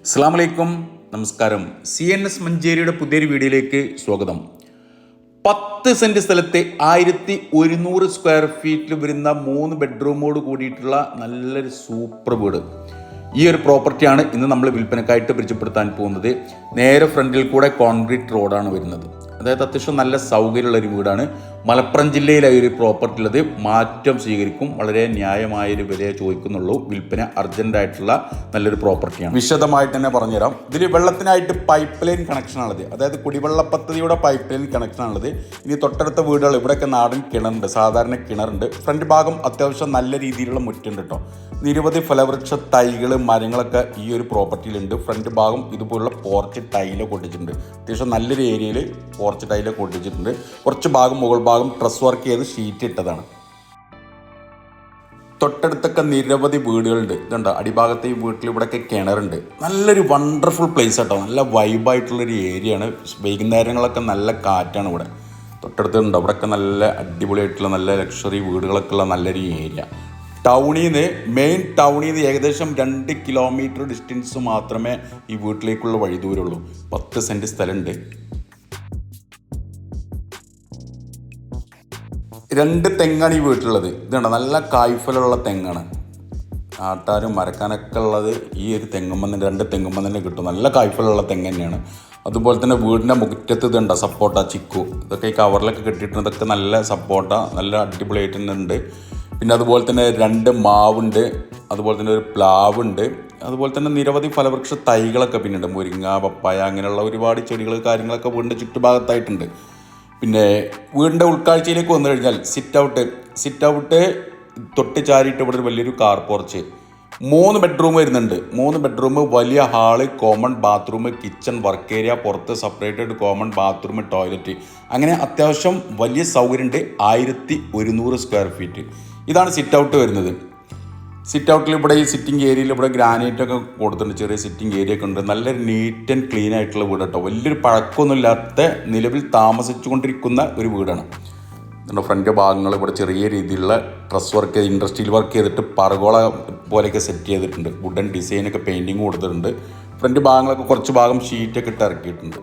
അസ്സലാമു അലൈക്കും, നമസ്കാരം. CNS മഞ്ചേരിയുടെ പുതിയൊരു വീഡിയോയിലേക്ക് സ്വാഗതം. 10 സെൻറ്റ് സ്ഥലത്തെ 1100 സ്ക്വയർ ഫീറ്റിൽ വരുന്ന 3 ബെഡ്റൂമോട് കൂടിയിട്ടുള്ള നല്ലൊരു സൂപ്പർ വീട്. ഈ ഒരു പ്രോപ്പർട്ടിയാണ് ഇന്ന് നമ്മൾ വിൽപ്പനക്കായിട്ട് പരിചയപ്പെടുത്താൻ പോകുന്നത്. നേരെ ഫ്രണ്ടിൽ കൂടെ കോൺക്രീറ്റ് റോഡാണ് വരുന്നത്. അതായത് അത്യാവശ്യം നല്ല സൗകര്യമുള്ളൊരു വീടാണ്. മലപ്പുറം ജില്ലയിലായി ഒരു പ്രോപ്പർട്ടി ഉള്ളത്. മാറ്റം സ്വീകരിക്കും, വളരെ ന്യായമായൊരു വിലയെ ചോദിക്കുന്നുള്ളൂ. വിൽപ്പന അർജൻറ്റായിട്ടുള്ള നല്ലൊരു പ്രോപ്പർട്ടിയാണ്. വിശദമായിട്ട് തന്നെ പറഞ്ഞുതരാം. ഇതിൽ വെള്ളത്തിനായിട്ട് പൈപ്പ് ലൈൻ കണക്ഷനാണുള്ളത്. അതായത് കുടിവെള്ള പദ്ധതിയുടെ പൈപ്പ് ലൈൻ കണക്ഷനാണുള്ളത്. ഇനി തൊട്ടടുത്ത വീടുകൾ ഇവിടെയൊക്കെ നാടൻ കിണറുണ്ട്, സാധാരണ കിണറുണ്ട്. ഫ്രണ്ട് ഭാഗം അത്യാവശ്യം നല്ല രീതിയിലുള്ള മുറ്റുണ്ട് കേട്ടോ. നിരവധി ഫലവൃക്ഷ തൈകൾ, മരങ്ങളൊക്കെ ഈ ഒരു പ്രോപ്പർട്ടിയിലുണ്ട്. ഫ്രണ്ട് ഭാഗം ഇതുപോലുള്ള പോർച്ച് ടൈലൊക്കെ ഒട്ടിച്ചിട്ടുണ്ട്. അത്യാവശ്യം നല്ലൊരു ഏരിയയിൽ പോർച്ച് ടൈലൊക്കെ ഒട്ടിച്ചിട്ടുണ്ട്. കുറച്ച് ഭാഗം മുകൾ ഭാഗം ട്രസ് വർക്ക് ചെയ്ത് ഷീറ്റ് ഇട്ടതാണ്. തൊട്ടടുത്തൊക്കെ നിരവധി വീടുകളുണ്ട്. ഇതുണ്ട് അടിഭാഗത്തെ ഈ വീട്ടിൽ ഇവിടെയൊക്കെ കിണറുണ്ട്. നല്ലൊരു വണ്ടർഫുൾ പ്ലേസ് ആട്ടോ. നല്ല വൈബായിട്ടുള്ളൊരു ഏരിയയാണ്. വൈകുന്നേരങ്ങളൊക്കെ നല്ല കാറ്റാണ് ഇവിടെ. തൊട്ടടുത്തുണ്ട് അവിടെയൊക്കെ നല്ല അടിപൊളിയായിട്ടുള്ള നല്ല ലക്ഷറി വീടുകളൊക്കെ ഉള്ള നല്ലൊരു ഏരിയ. മെയിൻ ടൗണിൽ നിന്ന് ഏകദേശം 2 കിലോമീറ്റർ ഡിസ്റ്റൻസ് മാത്രമേ ഈ വീട്ടിലേക്കുള്ള വഴി ദൂരമുള്ളൂ. 10 സെൻറ്റ് സ്ഥലമുണ്ട്. 2 തെങ്ങാണ് ഈ വീട്ടിലുള്ളത്. ഇതുണ്ട് നല്ല കായ്ഫലുള്ള തെങ്ങാണ്. ആട്ടാനും മരക്കാനൊക്കെ ഉള്ളത് ഈ ഒരു തെങ്ങുമ്പം 2 തെങ്ങുമ്പം തന്നെ കിട്ടും. നല്ല കായ്ഫലുള്ള തെങ്ങ് തന്നെയാണ്. അതുപോലെ തന്നെ വീടിൻ്റെ മുറ്റത്ത് ഇതുണ്ട് സപ്പോട്ട, ചിക്കു, ഇതൊക്കെ ഈ കവറിലൊക്കെ കിട്ടിയിട്ടുണ്ട്. ഇതൊക്കെ നല്ല സപ്പോട്ട, നല്ല അടിപൊളിയായിട്ട് തന്നെ ഉണ്ട്. പിന്നെ അതുപോലെ തന്നെ 2 മാവുണ്ട്. അതുപോലെ തന്നെ ഒരു പ്ലാവുണ്ട്. അതുപോലെ തന്നെ നിരവധി ഫലവൃക്ഷ തൈകളൊക്കെ പിന്നുണ്ട്. മുരിങ്ങ, പപ്പായ, അങ്ങനെയുള്ള ഒരുപാട് ചെടികൾ കാര്യങ്ങളൊക്കെ വീടിൻ്റെ ചുറ്റുഭാഗത്തായിട്ടുണ്ട്. പിന്നെ വീടിൻ്റെ ഉൾക്കാഴ്ചയിലേക്ക് വന്നു കഴിഞ്ഞാൽ സിറ്റ് ഔട്ട് തൊട്ട് ചാരിയിട്ട് ഇവിടെ ഒരു വലിയൊരു കാർ പോർച്ച്. 3 ബെഡ്റൂം വരുന്നുണ്ട്. 3 ബെഡ്റൂം, വലിയ hall, common bathroom, kitchen, work area, പുറത്ത് സെപ്പറേറ്റഡ് കോമൺ ബാത്റൂം, ടോയ്ലറ്റ്, അങ്ങനെ അത്യാവശ്യം വലിയ സൗകര്യമുണ്ട്. 1100 സ്ക്വയർ ഫീറ്റ്. ഇതാണ് സിറ്റ് ഔട്ട് വരുന്നത്. സിറ്റ് ഔട്ടിൽ ഇവിടെ ഈ സിറ്റിംഗ് ഏരിയയിൽ ഇവിടെ ഗ്രാനൈറ്റൊക്കെ കൊടുത്തിട്ടുണ്ട്. ചെറിയ സിറ്റിംഗ് ഏരിയ ഒക്കെ ഉണ്ട്. നല്ലൊരു നീറ്റ് ആൻഡ് ക്ലീൻ ആയിട്ടുള്ള വീട് കേട്ടോ. വലിയൊരു പഴക്കമൊന്നുമില്ലാത്ത നിലവിൽ താമസിച്ചുകൊണ്ടിരിക്കുന്ന ഒരു വീടാണ്. ഫ്രണ്ട് ഭാഗങ്ങൾ ഇവിടെ ചെറിയ രീതിയിലുള്ള ഡ്രസ് വർക്ക് ചെയ്ത് ഇൻഡസ്ട്രിയിൽ വർക്ക് ചെയ്തിട്ട് പറഗോള പോലെയൊക്കെ സെറ്റ് ചെയ്തിട്ടുണ്ട്. വുഡൻ ഡിസൈനൊക്കെ പെയിൻറ്റിങ് കൊടുത്തിട്ടുണ്ട്. ഫ്രണ്ട് ഭാഗങ്ങളൊക്കെ കുറച്ച് ഭാഗം ഷീറ്റൊക്കെ ഇട്ട് ഇറക്കിയിട്ടുണ്ട്.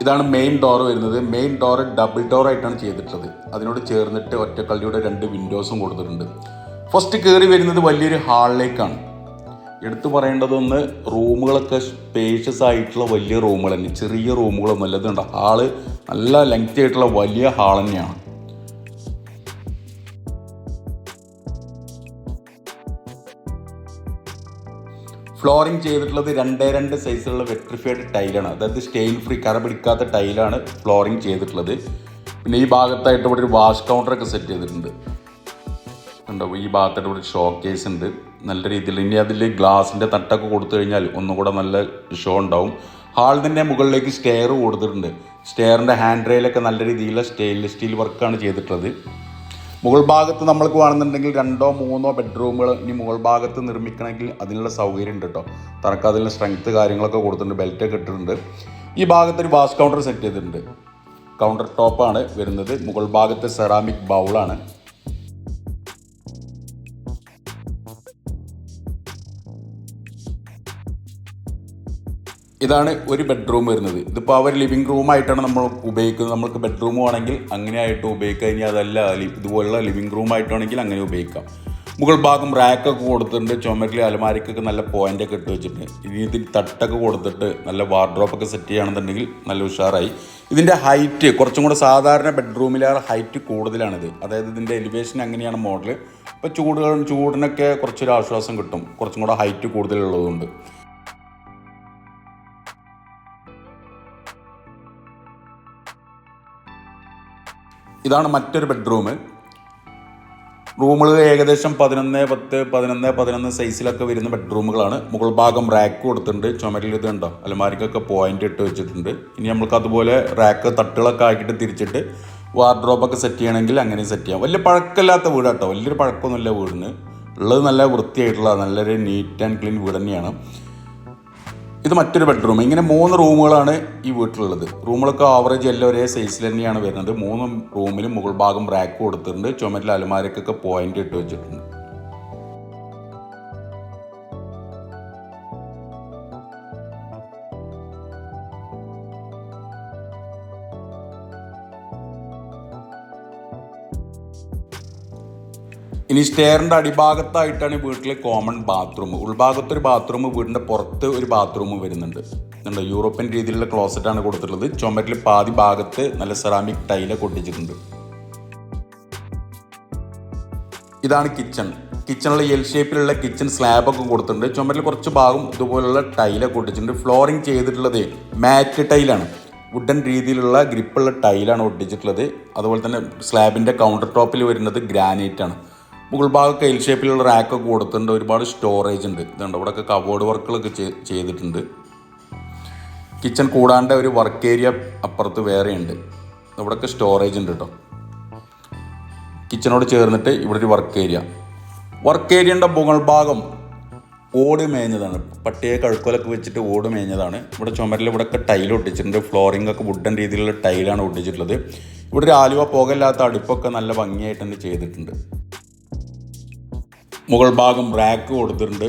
ഇതാണ് മെയിൻ ഡോർ വരുന്നത്. മെയിൻ ഡോർ ഡബിൾ ഡോർ ആയിട്ടാണ് ചെയ്തിട്ടുള്ളത്. അതിനോട് ചേർന്നിട്ട് ഒറ്റക്കള്ളിയുടെ 2 വിൻഡോസും കൊടുത്തിട്ടുണ്ട്. ഫസ്റ്റ് കയറി വരുന്നത് വലിയൊരു ഹാളിലേക്കാണ്. എടുത്തു പറയേണ്ടതൊന്ന്, റൂമുകളൊക്കെ സ്പേഷ്യസ് ആയിട്ടുള്ള വലിയ റൂമുകൾ തന്നെ, ചെറിയ റൂമുകളൊന്നും അല്ല. ഇതുണ്ട് ഹാള് നല്ല ലെങ്തി ആയിട്ടുള്ള വലിയ ഹാൾ തന്നെയാണ്. ഫ്ലോറിങ് ചെയ്തിട്ടുള്ളത് 2x2 സൈസിലുള്ള വെട്രിഫൈഡ് ടൈലാണ്. അതായത് സ്റ്റെയിൻ ഫ്രീ, കറ പിടിക്കാത്ത ടൈലാണ് ഫ്ലോറിങ് ചെയ്തിട്ടുള്ളത്. പിന്നെ ഈ ഭാഗത്തായിട്ട് ഇവിടെ ഒരു വാഷ് കൗണ്ടറൊക്കെ സെറ്റ് ചെയ്തിട്ടുണ്ട്. ഉണ്ടാവും ഈ ഭാഗത്തായിട്ട് ഇവിടെ ഷോ കേസ് ഉണ്ട് നല്ല രീതിയിൽ. ഇനി അതിൽ ഗ്ലാസിൻ്റെ തട്ടൊക്കെ കൊടുത്തു കഴിഞ്ഞാൽ ഒന്നുകൂടെ നല്ല ഷോ ഉണ്ടാവും. ഹാളിൻ്റെ മുകളിലേക്ക് സ്റ്റെയർ കൊടുത്തിട്ടുണ്ട്. സ്റ്റെയറിൻ്റെ ഹാൻഡ് റെയിലൊക്കെ നല്ല രീതിയിലുള്ള സ്റ്റെയിൻലെസ് സ്റ്റീൽ വർക്കാണ് ചെയ്തിട്ടുള്ളത്. മുകൾ ഭാഗത്ത് നമ്മൾക്ക് വേണമെന്നുണ്ടെങ്കിൽ 2-3 ബെഡ്റൂമുകൾ ഇനി മുകൾ ഭാഗത്ത് നിർമ്മിക്കണമെങ്കിൽ അതിനുള്ള സൗകര്യം ഉണ്ട് കേട്ടോ. തറക്ക് അതിനുള്ള സ്ട്രെങ്ത്ത് കാര്യങ്ങളൊക്കെ കൊടുത്തിട്ടുണ്ട്, ബെൽറ്റൊക്കെ ഇട്ടിട്ടുണ്ട്. ഈ ഭാഗത്തൊരു വാഷ് കൗണ്ടർ സെറ്റ് ചെയ്തിട്ടുണ്ട്. കൗണ്ടർ ടോപ്പാണ് വരുന്നത്. മുകൾ ഭാഗത്ത് സെറാമിക് ബൗളാണ്. ഇതാണ് ഒരു ബെഡ്റൂം വരുന്നത്. ഇതിപ്പോൾ അവർ ലിവിങ് റൂമായിട്ടാണ് നമ്മൾ ഉപയോഗിക്കുന്നത്. നമ്മൾക്ക് ബെഡ്റൂം ആണെങ്കിൽ അങ്ങനെയായിട്ട് ഉപയോഗിക്കാം. ഇനി അതല്ല ഇതുപോലുള്ള ലിവിങ് റൂമായിട്ടാണെങ്കിൽ അങ്ങനെ ഉപയോഗിക്കാം. മുകൾ ഭാഗം റാക്കൊക്കെ കൊടുത്തിട്ടുണ്ട്. ചുമരിൽ അലമാരിക്കൊക്കെ നല്ല പോയിൻ്റൊക്കെ ഇട്ട് വെച്ചിട്ടുണ്ട്. ഇനി ഇതിൽ തട്ടൊക്കെ കൊടുത്തിട്ട് നല്ല വാർഡ്രോപ്പൊക്കെ സെറ്റ് ചെയ്യുകയാണെന്നുണ്ടെങ്കിൽ നല്ല ഉഷാറായി. ഇതിൻ്റെ ഹൈറ്റ് കുറച്ചും കൂടെ സാധാരണ ബെഡ്റൂമിലേറെ ഹൈറ്റ് കൂടുതലാണിത്. അതായത് ഇതിൻ്റെ എലിവേഷൻ അങ്ങനെയാണ് മോഡൽ. ഇപ്പോൾ ചൂടിനൊക്കെ കുറച്ചൊരു ആശ്വാസം കിട്ടും, കുറച്ചും കൂടെ ഹൈറ്റ് കൂടുതലുള്ളതുകൊണ്ട്. ഇതാണ് മറ്റൊരു ബെഡ്റൂം. റൂമുകൾ ഏകദേശം 11-10-11 സൈസിലൊക്കെ വരുന്ന ബെഡ്റൂമുകളാണ്. മുകൾ ഭാഗം റാക്ക് കൊടുത്തിട്ടുണ്ട്. ചുമരിൽ ഇത് ഉണ്ടോ അലമാരിക്കൊക്കെ പോയിൻ്റ് ഇട്ട് വെച്ചിട്ടുണ്ട്. ഇനി നമുക്ക് അതുപോലെ റാക്ക് തട്ടുകളൊക്കെ ആക്കിയിട്ട് തിരിച്ചിട്ട് വാർഡ്രോബൊക്കെ സെറ്റ് ചെയ്യണമെങ്കിൽ അങ്ങനെ സെറ്റ് ചെയ്യാം. വലിയ പഴക്കമില്ലാത്ത വീടാട്ടോ, വലിയൊരു പഴക്കമൊന്നുമില്ല വീടിന്. ഉള്ളത് നല്ല വൃത്തിയായിട്ടുള്ള നല്ലൊരു നീറ്റ് ആൻഡ് ക്ലീൻ വീട് തന്നെയാണ്. ഇത് മറ്റൊരു ബെഡ്റൂം. ഇങ്ങനെ 3 റൂമുകളാണ് ഈ വീട്ടിലുള്ളത്. റൂമുകളൊക്കെ ആവറേജ് എല്ലാം ഒരേ സൈസിൽ തന്നെയാണ് വരുന്നത്. 3 റൂമിലും മുകൾ ഭാഗം റാക്ക് കൊടുത്തിട്ടുണ്ട്. ചുമരിൽ അലമാരക്കൊക്കെ പോയിന്റ് ഇട്ട് വെച്ചിട്ടുണ്ട്. ഇനി സ്റ്റെയറിൻ്റെ അടിഭാഗത്തായിട്ടാണ് വീട്ടിലെ കോമൺ ബാത്റൂം. ഉൾഭാഗത്തൊരു ബാത്റൂം, വീടിൻ്റെ പുറത്ത് ഒരു ബാത്റൂം വരുന്നുണ്ട്. കണ്ടോ, യൂറോപ്യൻ രീതിയിലുള്ള ക്ലോസറ്റാണ് കൊടുത്തിട്ടുള്ളത്. ചുമരിൽ പാതി ഭാഗത്ത് നല്ല സെറാമിക് ടൈലൊക്കെ ഒട്ടിച്ചിട്ടുണ്ട്. ഇതാണ് കിച്ചൺ. കിച്ചണിലെ എൽ ഷേപ്പിലുള്ള കിച്ചൺ സ്ലാബൊക്കെ കൊടുത്തിട്ടുണ്ട്. ചുമരിൽ കുറച്ച് ഭാഗം ഇതുപോലുള്ള ടൈലൊക്കെ ഒട്ടിച്ചിട്ടുണ്ട്. ഫ്ലോറിങ് ചെയ്തിട്ടുള്ളത് മാറ്റ് ടൈലാണ്. വുഡൻ രീതിയിലുള്ള ഗ്രിപ്പുള്ള ടൈലാണ് ഒട്ടിച്ചിട്ടുള്ളത്. അതുപോലെ തന്നെ സ്ലാബിൻ്റെ കൗണ്ടർ ടോപ്പിൽ വരുന്നത് ഗ്രാനൈറ്റ് ആണ്. മുകൾ ഭാഗമൊക്കെ എൽ ഷേപ്പിലുള്ള റാക്കൊക്കെ കൊടുത്തിട്ടുണ്ട്. ഒരുപാട് സ്റ്റോറേജ് ഉണ്ട്. ഇതുണ്ട്, ഇവിടെയൊക്കെ കബോർഡ് വർക്കുകളൊക്കെ ചെയ്തിട്ടുണ്ട്. കിച്ചൺ കൂടാണ്ട് ഒരു വർക്ക് ഏരിയ അപ്പുറത്ത് വേറെ ഉണ്ട്. ഇവിടെയൊക്കെ സ്റ്റോറേജ് ഉണ്ട് കേട്ടോ. കിച്ചണോട് ചേർന്നിട്ട് ഇവിടെ ഒരു വർക്ക് ഏരിയയുടെ മുകൾ ഭാഗം ഓട് മേഞ്ഞതാണ്. പട്ടിയെ കഴുക്കോലൊക്കെ വെച്ചിട്ട് ഓട് മേഞ്ഞതാണ്. ഇവിടെ ചുമരിൽ ഇവിടെയൊക്കെ ടൈൽ ഒട്ടിച്ചിട്ടുണ്ട്. ഫ്ലോറിംഗ് ഒക്കെ വുഡൻ രീതിയിലുള്ള ടൈലാണ് ഒട്ടിച്ചിട്ടുള്ളത്. ഇവിടെ ഒരു ആലുവ പുകയില്ലാത്ത അടുപ്പൊക്കെ നല്ല ഭംഗിയായിട്ട് തന്നെ ചെയ്തിട്ടുണ്ട്. മുകൾ ഭാഗം റാക്ക് കൊടുത്തിട്ടുണ്ട്.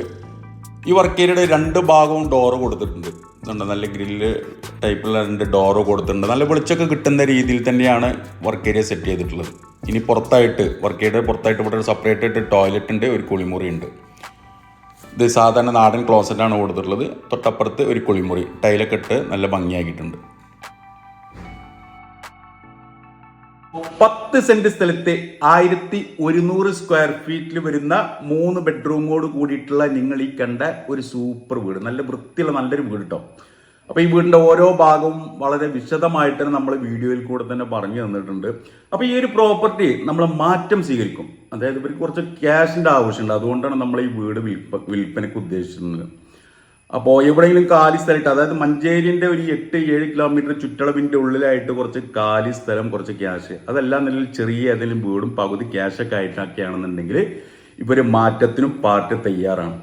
ഈ വർക്ക് ഏരിയയുടെ 2 ഭാഗവും ഡോറ് കൊടുത്തിട്ടുണ്ട്. ഇതുണ്ട്, നല്ല ഗ്രില്ല് ടൈപ്പുള്ള 2 ഡോറ് കൊടുത്തിട്ടുണ്ട്. നല്ല വെളിച്ചമൊക്കെ കിട്ടുന്ന രീതിയിൽ തന്നെയാണ് വർക്ക് ഏരിയ സെറ്റ് ചെയ്തിട്ടുള്ളത്. ഇനി വർക്ക് ഏരിയയുടെ പുറത്തായിട്ട് ഇവിടെ ഒരു സെപ്പറേറ്റ് ടോയ്ലറ്റ് ഉണ്ട്, ഒരു കുളിമുറി ഉണ്ട്. ഇത് സാധാരണ നാടൻ ക്ലോസറ്റാണ് കൊടുത്തിട്ടുള്ളത്. തൊട്ടപ്പുറത്ത് ഒരു കുളിമുറി ടൈലൊക്കെ ഇട്ട് നല്ല ഭംഗിയാക്കിയിട്ടുണ്ട്. 10 സെന്റ് സ്ഥലത്തെ 1100 സ്ക്വയർ ഫീറ്റിൽ വരുന്ന 3 ബെഡ്റൂമോട് കൂടിയിട്ടുള്ള നിങ്ങൾ ഈ കണ്ട ഒരു സൂപ്പർ വീട്, നല്ല വൃത്തിയുള്ള നല്ലൊരു വീട് കേട്ടോ. അപ്പോൾ ഈ വീടിൻ്റെ ഓരോ ഭാഗവും വളരെ വിശദമായിട്ട് നമ്മൾ വീഡിയോയിൽ കൂടെ തന്നെ പറഞ്ഞു തന്നിട്ടുണ്ട്. അപ്പോൾ ഈ ഒരു പ്രോപ്പർട്ടി നമ്മൾ മാറ്റം സ്വീകരിക്കും. അതായത് ഇവർക്ക് കുറച്ച് ക്യാഷിൻ്റെ ആവശ്യമുണ്ട്. അതുകൊണ്ടാണ് നമ്മൾ ഈ വീട് വിൽപ്പനയ്ക്ക് ഉദ്ദേശിക്കുന്നത്. അപ്പോൾ എവിടെയെങ്കിലും കാലി സ്ഥലമായിട്ട്, അതായത് മഞ്ചേരിൻ്റെ ഒരു 8-7 കിലോമീറ്റർ ചുറ്റളവിൻ്റെ ഉള്ളിലായിട്ട് കുറച്ച് കാലി സ്ഥലം, കുറച്ച് ക്യാഷ്, അതെല്ലാം നിലയിൽ ചെറിയ ഏതെങ്കിലും വീടും പകുതി ക്യാഷൊക്കെ ആയിട്ടൊക്കെയാണെന്നുണ്ടെങ്കിൽ ഇവർ മാറ്റത്തിനും പാർട്ടി തയ്യാറാണ്.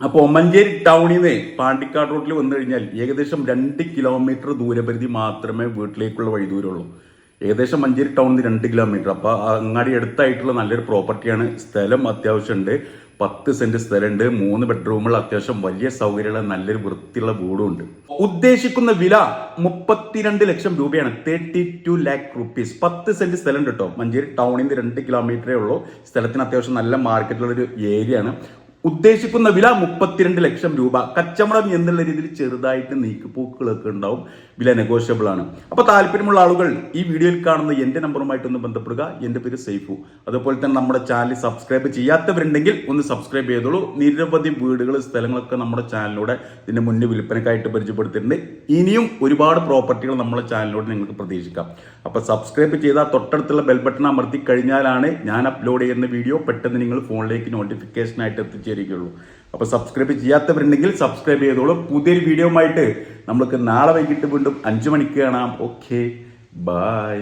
അപ്പോൾ മഞ്ചേരി ടൗണിൽ നിന്ന് പാണ്ടിക്കാട് റോഡിൽ വന്നു കഴിഞ്ഞാൽ ഏകദേശം 2 കിലോമീറ്റർ ദൂരപരിധി മാത്രമേ വീട്ടിലേക്കുള്ള വഴിദൂരമുള്ളൂ. ഏകദേശം മഞ്ചേരി ടൗണിൽ നിന്ന് 2 കിലോമീറ്റർ. അപ്പോൾ അങ്ങാടി അടുത്തായിട്ടുള്ള നല്ലൊരു പ്രോപ്പർട്ടിയാണ്. സ്ഥലം അത്യാവശ്യമുണ്ട്. 10 സെന്റ് സ്ഥലമുണ്ട്. 3 ബെഡ്റൂമുകൾ, അത്യാവശ്യം വലിയ സൗകര്യമുള്ള നല്ലൊരു വൃത്തിയുള്ള വീടും ഉണ്ട്. ഉദ്ദേശിക്കുന്ന വില 32 ലക്ഷം രൂപയാണ്. 32 lakh rupees. 10 സെന്റ് സ്ഥലം കേട്ടോ. മഞ്ചേരി ടൗണിൽ നിന്ന് 2 കിലോമീറ്ററേ ഉള്ളൂ. സ്ഥലത്തിന് അത്യാവശ്യം നല്ല മാർക്കറ്റുള്ള ഒരു ഏരിയ ആണ്. ഉദ്ദേശിക്കുന്ന വില 32 ലക്ഷം രൂപ. കച്ചവടം എന്നുള്ള രീതിയിൽ ചെറുതായിട്ട് നീക്കുപോക്കുകളൊക്കെ ഉണ്ടാവും. വില നെഗോഷ്യബിൾ ആണ്. അപ്പോൾ താല്പര്യമുള്ള ആളുകൾ ഈ വീഡിയോയിൽ കാണുന്ന എൻ്റെ നമ്പറുമായിട്ടൊന്ന് ബന്ധപ്പെടുക. എൻ്റെ പേര് സൈഫു. അതുപോലെ തന്നെ നമ്മുടെ ചാനൽ സബ്സ്ക്രൈബ് ചെയ്യാത്തവരുണ്ടെങ്കിൽ ഒന്ന് സബ്സ്ക്രൈബ് ചെയ്തോളൂ. നിരവധി വീടുകൾ, സ്ഥലങ്ങളൊക്കെ നമ്മുടെ ചാനലിലൂടെ ഇതിൻ്റെ മുന്നേ വിൽപ്പനക്കായിട്ട് പരിചയപ്പെടുത്തിയിട്ടുണ്ട്. ഇനിയും ഒരുപാട് പ്രോപ്പർട്ടികൾ നമ്മുടെ ചാനലിലൂടെ നിങ്ങൾക്ക് പ്രതീക്ഷിക്കാം. അപ്പോൾ സബ്സ്ക്രൈബ് ചെയ്താൽ തൊട്ടടുത്തുള്ള ബെൽ ബട്ടൺ അമർത്തി കഴിഞ്ഞാലാണ് ഞാൻ അപ്ലോഡ് ചെയ്യുന്ന വീഡിയോ പെട്ടെന്ന് നിങ്ങൾ ഫോണിലേക്ക് നോട്ടിഫിക്കേഷനായിട്ട് എത്തിച്ചേരുകയുള്ളൂ. അപ്പോൾ സബ്സ്ക്രൈബ് ചെയ്യാത്തവരുണ്ടെങ്കിൽ സബ്സ്ക്രൈബ് ചെയ്തോളൂ. പുതിയൊരു വീഡിയോ ആയിട്ട് നമ്മൾക്ക് നാളെ വൈകിട്ട് വീണ്ടും 5 മണിക്ക് കാണാം. Okay, by.